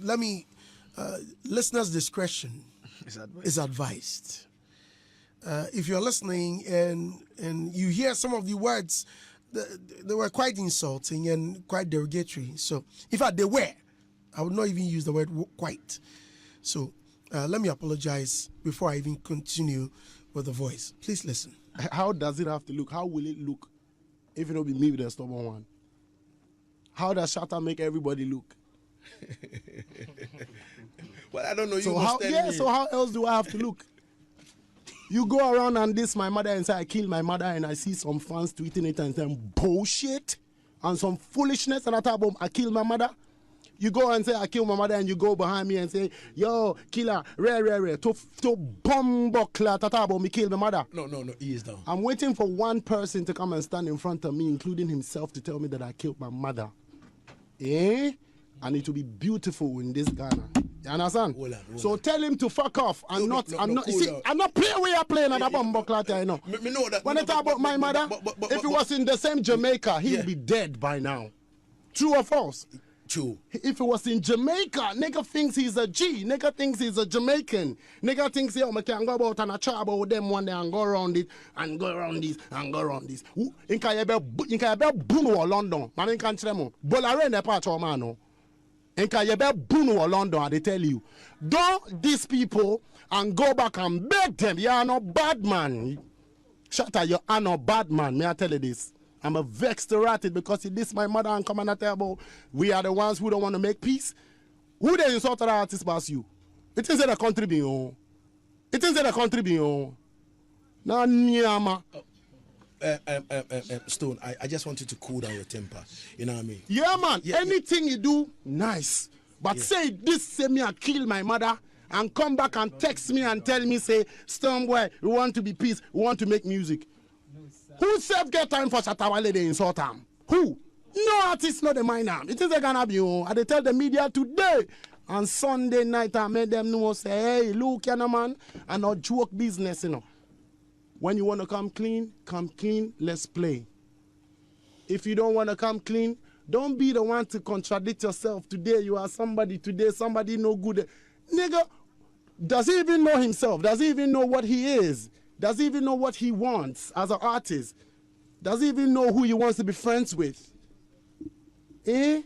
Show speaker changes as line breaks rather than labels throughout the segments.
let me, listeners' discretion is advised. If you're listening and you hear some of the words, they were quite insulting and quite derogatory. So, in fact, they were. I would not even use the word quite. So, let me apologize before I even continue with the voice. Please listen.
How does it have to look? How will it look if it don't be me with the stubborn one? How does Shatta make everybody look?
Well, I don't know.
So how else do I have to look? You go around and diss my mother and say I killed my mother, and I see some fans tweeting it and saying bullshit and some foolishness, and I talk about I killed my mother. You go and say I killed my mother, and you go behind me and say, yo, killer, rare, to bomb buckler, talk about me kill my mother.
No, he is down.
I'm waiting for one person to come and stand in front of me, including himself, to tell me that I killed my mother. And it will be beautiful in this Ghana. You understand?
Hold on.
So tell him to fuck off. I'm not playing where you're playing at a bomb buckler, you know.
Me know that.
When I talk about my mother, if it was in the same Jamaica, he would be dead by now. True or false?
True.
If it was in Jamaica, nigga thinks he's a G. Nigga thinks he's a Jamaican. Nigga thinks, yo, I can go about and a chat about them one day and go around it and go around this and go around this. Inka yebe bunu wa London. Man inka nchilemo. Bolare ne pa choma no. Inka yebe bunu wa London. They tell you, don't these people and go back and beg them. You are no bad man. Shatta, you are no bad man. May I tell you this? I'm a vexed rat because he dissed my mother and come and tell about we are the ones who don't want to make peace. Who they insulted our artist past you? It is in a country being. It is in a country being. Na nyama.
Stone, I just want you to cool down your temper. You know what I mean?
Yeah, man. Yeah, anything you do, nice. But say this, say me I kill my mother and come back and text me and tell me, say, Stonebwoy, we want to be peace, we want to make music. Who said get time for Shatta Wale they insult him? Who? No artist, not the mind him. It is a Ghana bio. I they tell the media today. On Sunday night, I made them know, say, hey, look, you know, man, and not joke business, you know. When you want to come clean, let's play. If you don't want to come clean, don't be the one to contradict yourself. Today you are somebody, today somebody no good. Nigga, does he even know himself? Does he even know what he is? Does he even know what he wants as an artist? Does he even know who he wants to be friends with? When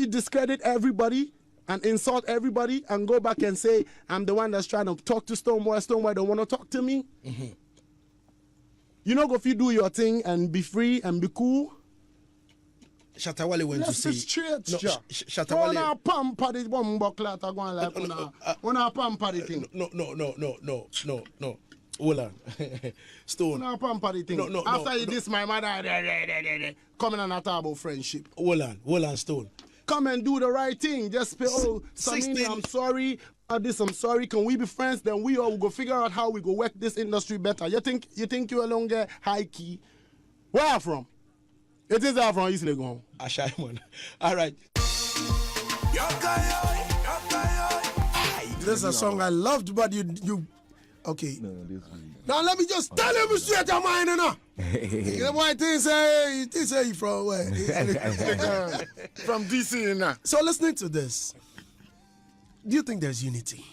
you discredit everybody and insult everybody and go back and say, I'm the one that's trying to talk to Stonebwoy don't want to talk to me. Mm-hmm. You know, if you do your thing and be free and be cool.
Shatta Wale went to see.
Shatta Wale. Una pamper the bomb buckler to go on like una pamper the thing.
No. Hold on. Stone.
Una pamper the thing.
No.
After you diss my mother, coming and talk about friendship.
Hold on, Stone.
Come and do the right thing. Just say, oh, Samini, I'm sorry. I'm sorry. Can we be friends? Then we all will go figure out how we go work this industry better. You think you're longer high key? Where are you from? It is from East Legon.
Ashaiman. All right.
This is a song I loved, but you okay.
No, this
now let me just tell him straight your mind, you know. The boy say you from where?
From DC, you know.
So listening to this, do you think there's unity?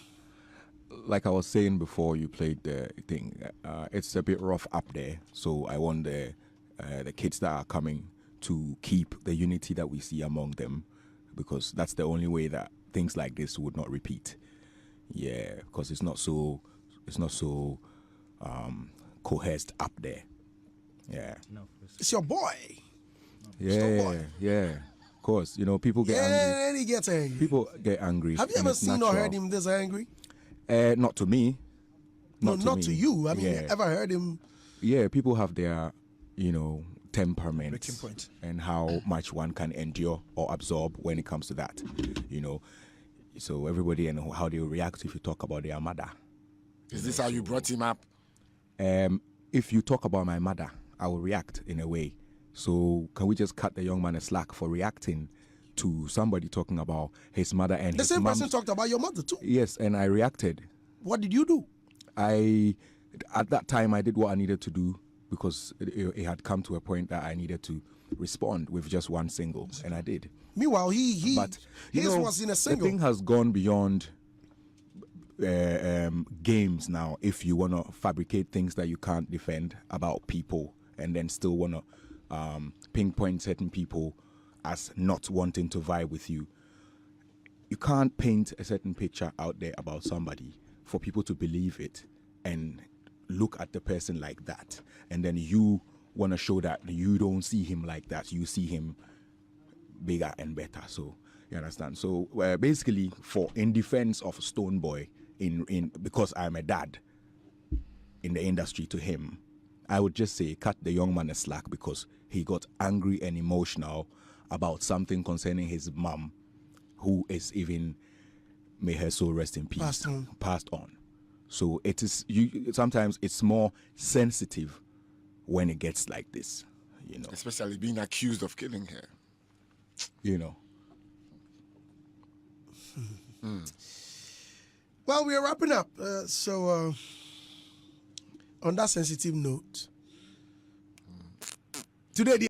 Like I was saying before you played the thing, it's a bit rough up there. So I want the kids that are coming to keep the unity that we see among them, because that's the only way that things like this would not repeat. Yeah, because it's not so cohesed up there. Yeah,
it's your boy.
Yeah. Of course, you know, people get angry.
And he gets angry.
People get angry.
Have you ever seen or heard him this angry?
Not to me.
Not to you. I mean, ever heard him?
Yeah, people have their, temperament.
Breaking point.
And how much one can endure or absorb when it comes to that, So everybody and how they react if you talk about their mother.
Is this how you brought him up?
If you talk about my mother, I will react in a way. So can we just cut the young man a slack for reacting to somebody talking about his mother and
the
his
same
mom's...
person talked about your mother too.
Yes, and I reacted.
What did you do?
At that time, I did what I needed to do because it had come to a point that I needed to respond with just one single, and I did.
Meanwhile, his was in a single.
The thing has gone beyond games now. If you want to fabricate things that you can't defend about people, and then still want to pinpoint certain people as not wanting to vibe with you, you can't paint a certain picture out there about somebody for people to believe it and look at the person like that, and then you want to show that you don't see him like that. You see him bigger and better. So you understand. So basically, in defense of Stonebwoy, in because I'm a dad in the industry to him, I would just say cut the young man a slack, because he got angry and emotional about something concerning his mom, who is even, may her soul rest in peace, passed on. So it is sometimes it's more sensitive when it gets like this, you know.
Especially being accused of killing her.
You know.
Well, we are wrapping up. So on that sensitive note, today the